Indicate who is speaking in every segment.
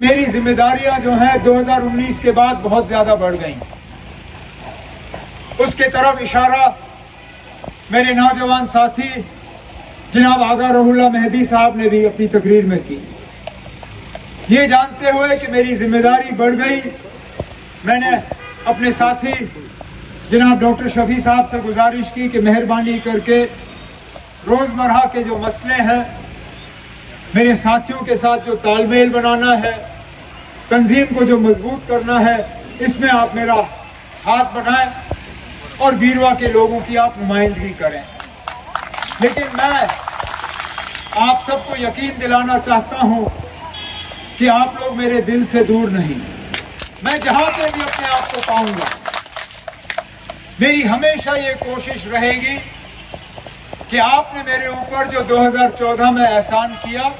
Speaker 1: मेरी जिम्मेदारियां जो हैं 2019 के बाद बहुत ज्यादा बढ़ गई। उसके तरफ इशारा मेरे नौजवान साथी जनाब आगा रुहुल्लाह मेहदी साहब ने भी अपनी तकरीर में की। ये जानते हुए कि मेरी जिम्मेदारी बढ़ गई, मैंने अपने साथी जनाब डॉक्टर शफी साहब से गुजारिश की कि मेहरबानी करके रोजमर्रा के जो मसले हैं, मेरे साथियों के साथ जो तालमेल बनाना है, तंजीम को जो मजबूत करना है, इसमें आप मेरा हाथ बढ़ाएं और बीरवा के लोगों की आप नुमाइंदगी करें। लेकिन मैं आप सबको यकीन दिलाना चाहता हूं कि आप लोग मेरे दिल से दूर नहीं। मैं जहां पे भी अपने आप को पाऊंगा, मेरी हमेशा ये कोशिश रहेगी कि आपने मेरे ऊपर जो 2014 में एहसान किया,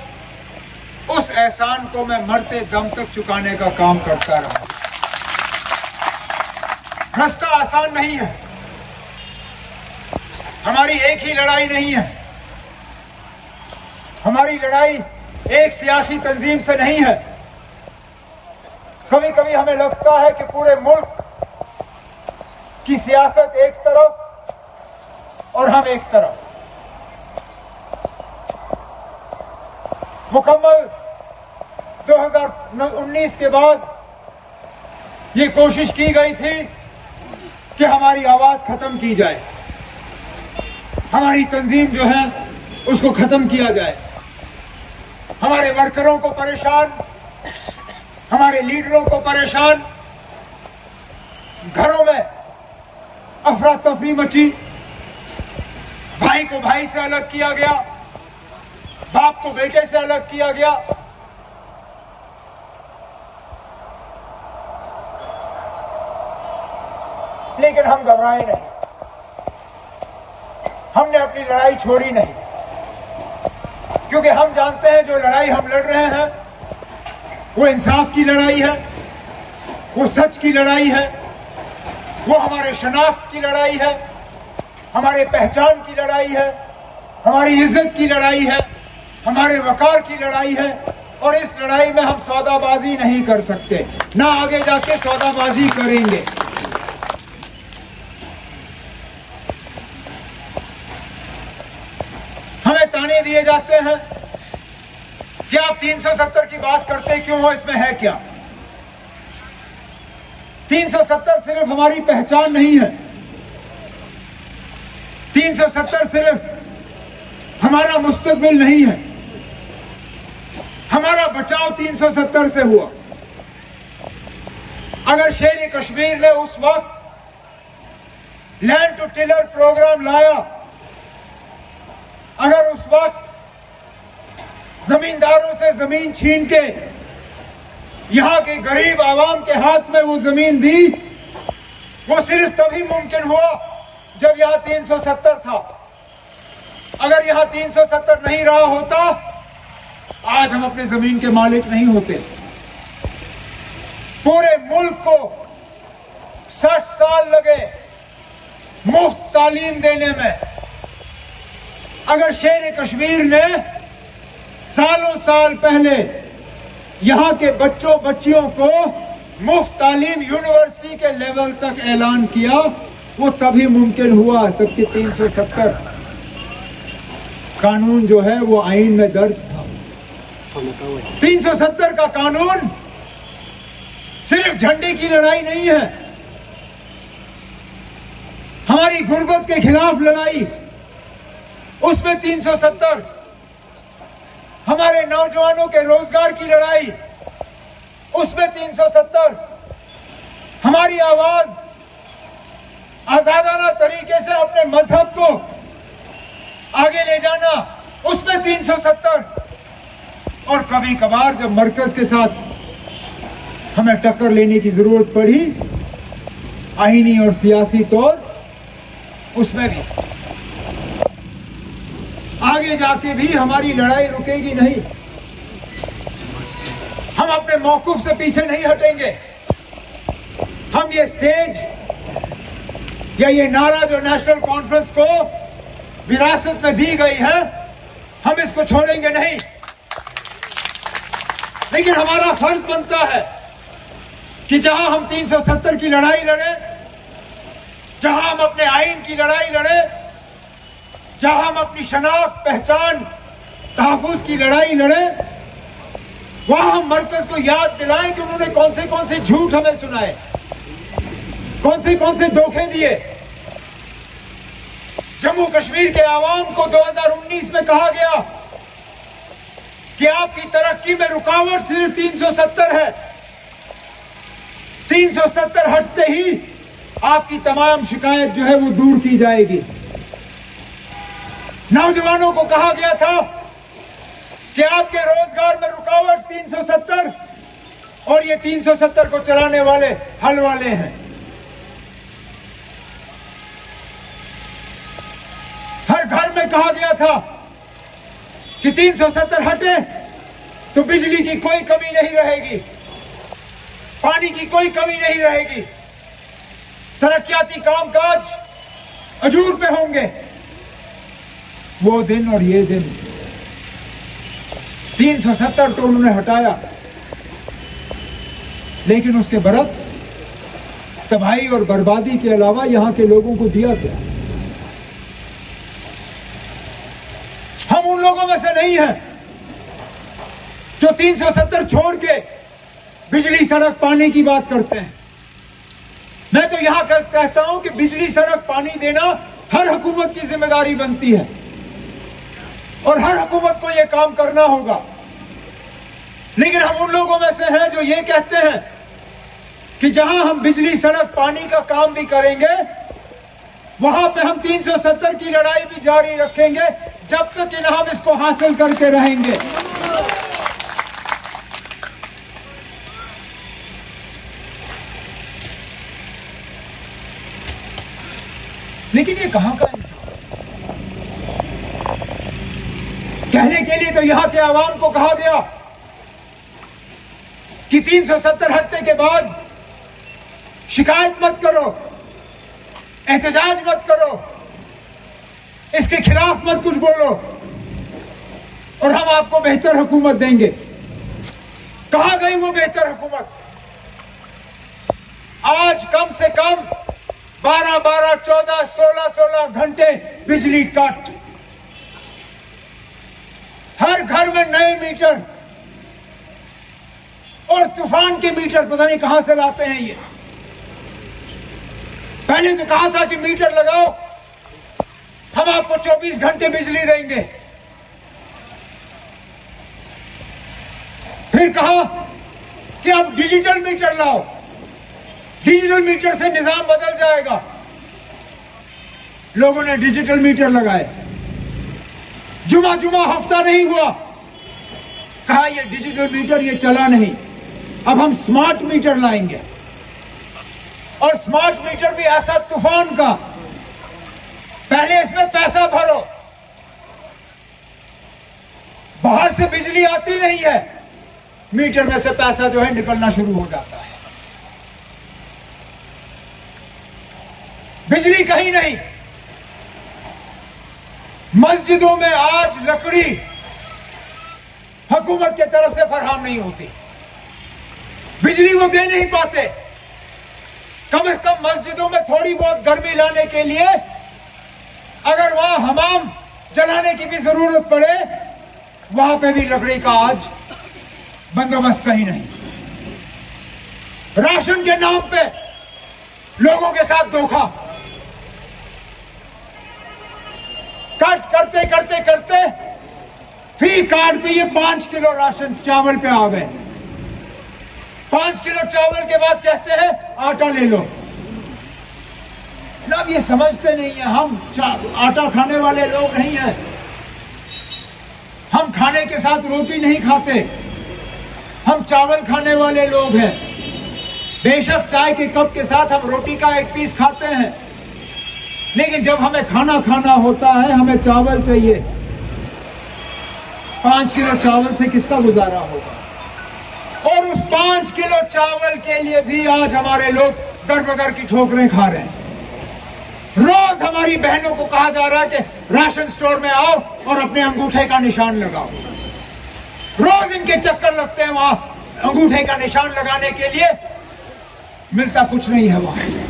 Speaker 1: उस एहसान को मैं मरते दम तक चुकाने का काम करता रहा। रास्ता आसान नहीं है, हमारी एक ही लड़ाई नहीं है, हमारी लड़ाई एक सियासी तंजीम से नहीं है। कभी कभी हमें लगता है कि पूरे मुल्क की सियासत एक तरफ और हम एक तरफ। मुकम्मल 2019 के बाद ये कोशिश की गई थी कि हमारी आवाज खत्म की जाए, हमारी तंजीम जो है उसको खत्म किया जाए, हमारे वर्करों को परेशान, हमारे लीडरों को परेशान, घरों में अफरा तफरी मची, भाई को भाई से अलग किया गया, बाप को बेटे से अलग किया गया। लेकिन हम घबराए नहीं, हमने अपनी लड़ाई छोड़ी नहीं, क्योंकि हम जानते हैं जो लड़ाई हम लड़ रहे हैं वो इंसाफ की लड़ाई है, वो सच की लड़ाई है, वो हमारे शनाख्त की लड़ाई है, हमारे पहचान की लड़ाई है, हमारी इज्जत की लड़ाई है, हमारे वकार की लड़ाई है। और इस लड़ाई में हम सौदाबाजी नहीं कर सकते, ना आगे जाके सौदाबाजी करेंगे। हमें ताने दिए जाते हैं कि आप 370 की बात करते क्यों हो, इसमें है क्या? 370 सिर्फ हमारी पहचान नहीं है, 370 सिर्फ हमारा मुस्तकबिल नहीं है, हमारा बचाव 370 से हुआ। अगर शेर कश्मीर ने उस वक्त लैंड टू टिलर प्रोग्राम लाया, अगर उस वक्त जमींदारों से जमीन छीन के यहां के गरीब आवाम के हाथ में वो जमीन दी, वो सिर्फ तभी मुमकिन हुआ जब यहां 370 था। अगर यहां 370 नहीं रहा होता, आज हम अपने जमीन के मालिक नहीं होते। पूरे मुल्क को 60 साल लगे मुफ्त तालीम देने में। अगर शेर कश्मीर ने सालों साल पहले यहां के बच्चों बच्चियों को मुफ्त तालीम यूनिवर्सिटी के लेवल तक ऐलान किया, वो तभी मुमकिन हुआ तब कि 370 कानून जो है वो आईन में दर्ज था। 370 का कानून सिर्फ झंडे की लड़ाई नहीं है, हमारी गुर्बत के खिलाफ लड़ाई, उसमें 370, हमारे नौजवानों के रोजगार की लड़ाई, उसमें 370, हमारी आवाज आजादाना तरीके से अपने मजहब को आगे ले जाना, उसमें 370। और कभी कभार जब मरकज के साथ हमें टक्कर लेने की जरूरत पड़ी आईनी और सियासी तौर, उसमें भी आगे जाके भी हमारी लड़ाई रुकेगी नहीं। हम अपने मौकूफ से पीछे नहीं हटेंगे। हम ये स्टेज या ये नारा जो नेशनल कॉन्फ्रेंस को विरासत में दी गई है, हम इसको छोड़ेंगे नहीं। लेकिन हमारा फर्ज बनता है कि जहां हम 370 की लड़ाई लड़े, जहां हम अपने आईन की लड़ाई लड़े, जहां हम अपनी शनाख्त, पहचान, तहफ़्फ़ुज़ की लड़ाई लड़े, वहां हम मरकज को याद दिलाएं कि उन्होंने कौन से झूठ हमें सुनाए, कौन से धोखे दिए। जम्मू कश्मीर के आवाम को 2019 में कहा गया कि आपकी तरक्की में रुकावट सिर्फ 370 है, 370 हटते ही आपकी तमाम शिकायत जो है वो दूर की जाएगी। नौजवानों को कहा गया था कि आपके रोजगार में रुकावट 370 और ये 370 को चलाने वाले हल वाले हैं। हर घर में कहा गया था कि 370 हटे तो बिजली की कोई कमी नहीं रहेगी, पानी की कोई कमी नहीं रहेगी, तरक्याती कामकाज अजूर पे होंगे। वो दिन और ये दिन 370 तो उन्होंने हटाया, लेकिन उसके बरक्स तबाही और बर्बादी के अलावा यहां के लोगों को दिया क्या? हम उन लोगों में से नहीं हैं जो 370 छोड़ के बिजली, सड़क, पानी की बात करते हैं। मैं तो यहां कहता हूं कि बिजली, सड़क, पानी देना हर हुकूमत की जिम्मेदारी बनती है और हर हुकूमत को यह काम करना होगा। लेकिन हम उन लोगों में से हैं जो ये कहते हैं कि जहां हम बिजली, सड़क, पानी का काम भी करेंगे, वहां पे हम 370 की लड़ाई भी जारी रखेंगे जब तक कि हम इसको हासिल करके रहेंगे। लेकिन ये कहां का इंसान? कहने के लिए तो यहां के आवाम को कहा गया कि 370 हटने के बाद शिकायत मत करो, एहतजाज मत करो, इसके खिलाफ मत कुछ बोलो और हम आपको बेहतर हुकूमत देंगे। कहां गई वो बेहतर हुकूमत? आज कम से कम 12-12, 14, 16 घंटे बिजली कट, हर घर में नए मीटर और तूफान के मीटर पता नहीं कहां से लाते हैं ये। पहले तो कहा था कि मीटर लगाओ, हम आपको 24 घंटे बिजली देंगे। फिर कहा कि आप डिजिटल मीटर लाओ, डिजिटल मीटर से निजाम बदल जाएगा। लोगों ने डिजिटल मीटर लगाए, जुमा हफ्ता नहीं हुआ, कहा ये डिजिटल मीटर ये चला नहीं, अब हम स्मार्ट मीटर लाएंगे। और स्मार्ट मीटर भी ऐसा तूफान का, पहले इसमें पैसा भरो, बाहर से बिजली आती नहीं है, मीटर में से पैसा जो है निकलना शुरू हो जाता है। बिजली कहीं नहीं। मस्जिदों में आज लकड़ी हुकूमत के तरफ से फराहम नहीं होती, बिजली वो दे नहीं पाते। कम से कम मस्जिदों में थोड़ी बहुत गर्मी लाने के लिए अगर वहां हमाम जलाने की भी जरूरत पड़े, वहां पे भी लकड़ी का आज बंदोबस्त कहीं नहीं। राशन के नाम पे लोगों के साथ धोखा, कट करते करते करते फी कार्ड पे ये 5 किलो राशन चावल पे आ गए। 5 किलो चावल के बाद कहते हैं आटा ले लो। अब ये समझते नहीं है, हम आटा खाने वाले लोग नहीं हैं, हम खाने के साथ रोटी नहीं खाते, हम चावल खाने वाले लोग हैं। बेशक चाय के कप के साथ हम रोटी का एक पीस खाते हैं, लेकिन जब हमें खाना खाना होता है हमें चावल चाहिए। 5 किलो चावल से किसका गुजारा होगा? और उस 5 किलो चावल के लिए भी आज हमारे लोग दर बदर की ठोकरें खा रहे हैं। रोज हमारी बहनों को कहा जा रहा है कि राशन स्टोर में आओ और अपने अंगूठे का निशान लगाओ। रोज इनके चक्कर लगते हैं वहां अंगूठे का निशान लगाने के लिए, मिलता कुछ नहीं है वहां से।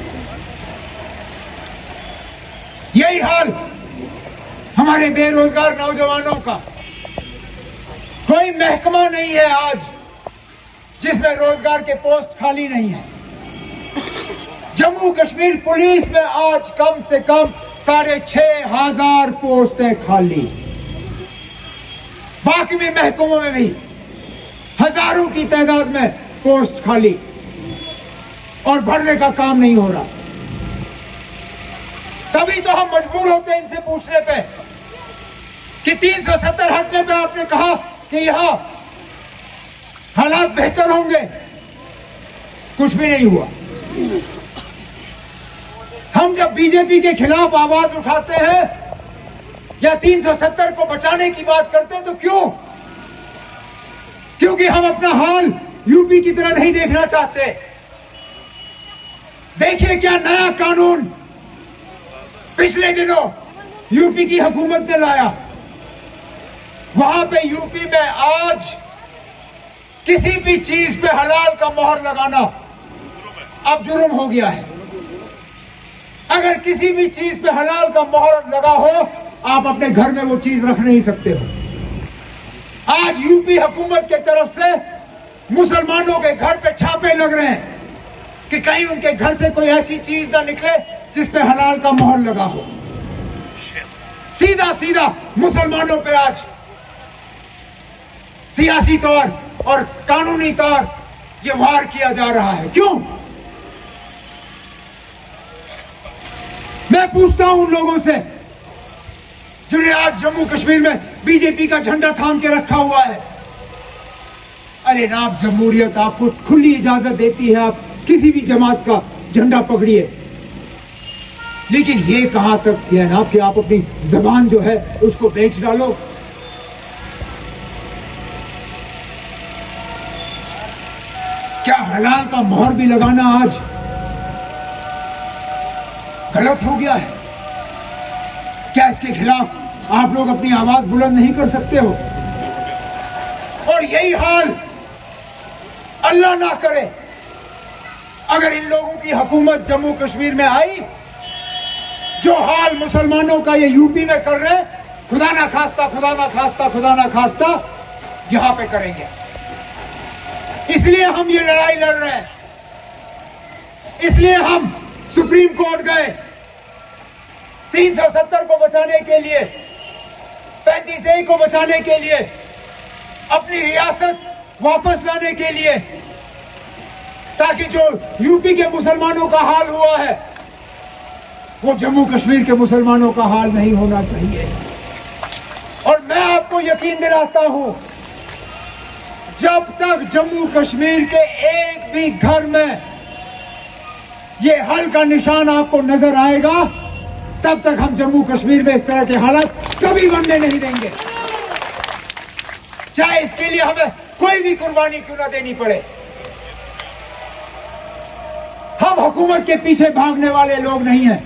Speaker 1: यही हाल हमारे बेरोजगार नौजवानों का। कोई महकमा नहीं है आज जिसमें रोजगार के पोस्ट खाली नहीं है। जम्मू कश्मीर पुलिस में आज कम से कम 6,500 पोस्टें खाली। बाकी में महकमों में भी हजारों की तादाद में पोस्ट खाली और भरने का काम नहीं हो रहा। तभी तो हम मजबूर होते हैं इनसे पूछने पे कि 370 हटने पे आपने कहा कि यहां हालात बेहतर होंगे, कुछ भी नहीं हुआ। हम जब बीजेपी के खिलाफ आवाज उठाते हैं या 370 को बचाने की बात करते हैं तो क्यों? क्योंकि हम अपना हाल यूपी की तरह नहीं देखना चाहते। देखिए क्या नया कानून पिछले दिनों यूपी की हुकूमत ने लाया। वहां पे यूपी में आज किसी भी चीज पे हलाल का मोहर लगाना अब जुर्म हो गया है। अगर किसी भी चीज पे हलाल का मोहर लगा हो, आप अपने घर में वो चीज रख नहीं सकते हो। आज यूपी हुकूमत के तरफ से मुसलमानों के घर पे छापे लग रहे हैं कि कहीं उनके घर से कोई ऐसी चीज ना निकले जिस पे हलाल का मोहर लगा हो। सीधा सीधा मुसलमानों पे आज सियासी तौर और कानूनी तौर ये वार किया जा रहा है। क्यों? मैं पूछता हूं उन लोगों से जिन्हें आज जम्मू कश्मीर में बीजेपी का झंडा थाम के रखा हुआ है। अरे नाब जमहूरियत आपको खुली इजाजत देती है, आप किसी भी जमात का झंडा पकड़िए, लेकिन ये कहां तक है ना कि आप अपनी जबान जो है उसको बेच डालो। क्या हलाल का मोहर भी लगाना आज गलत हो गया है? क्या इसके खिलाफ आप लोग अपनी आवाज बुलंद नहीं कर सकते हो? और यही हाल अल्लाह ना करे अगर इन लोगों की हुकूमत जम्मू कश्मीर में आई, जो हाल मुसलमानों का ये यूपी में कर रहे, खुदा ना खास्ता, खुदा ना खास्ता, खुदा ना खास्ता यहां पे करेंगे। इसलिए हम ये लड़ाई लड़ रहे हैं, इसलिए हम सुप्रीम कोर्ट गए 370 को बचाने के लिए, 35A को बचाने के लिए, अपनी रियासत वापस लाने के लिए, ताकि जो यूपी के मुसलमानों का हाल हुआ है वो जम्मू कश्मीर के मुसलमानों का हाल नहीं होना चाहिए। और मैं आपको यकीन दिलाता हूं, जब तक जम्मू कश्मीर के एक भी घर में ये हल का निशान आपको नजर आएगा, तब तक हम जम्मू कश्मीर में इस तरह के हालात कभी बनने नहीं देंगे, चाहे इसके लिए हमें कोई भी कुर्बानी क्यों ना देनी पड़े। हम हुकूमत के पीछे भागने वाले लोग नहीं हैं।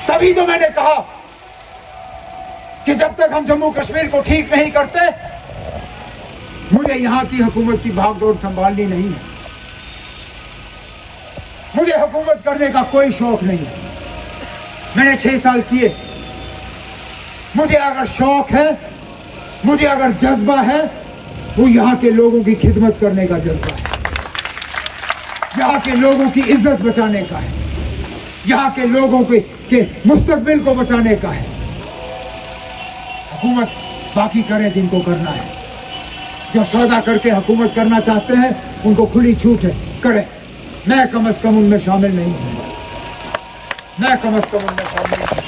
Speaker 1: तभी तो मैंने कहा कि जब तक हम जम्मू कश्मीर को ठीक नहीं करते, मुझे यहां की हुकूमत की भागदौड़ संभालनी नहीं है। मुझे हुकूमत करने का कोई शौक नहीं है। मैंने 6 साल किए। मुझे अगर शौक है, मुझे अगर जज्बा है, वो यहां के लोगों की खिदमत करने का जज्बा है, यहां के लोगों की इज्जत बचाने का है, यहां के लोगों के मुस्तकबिल को बचाने का है। हुकूमत बाकी करे जिनको करना है, जो सौदा करके हुकूमत करना चाहते हैं उनको खुली छूट है, करें। मैं कम से कम उनमें शामिल नहीं हूं, मैं कम से कम उनमें शामिल नहीं हूं।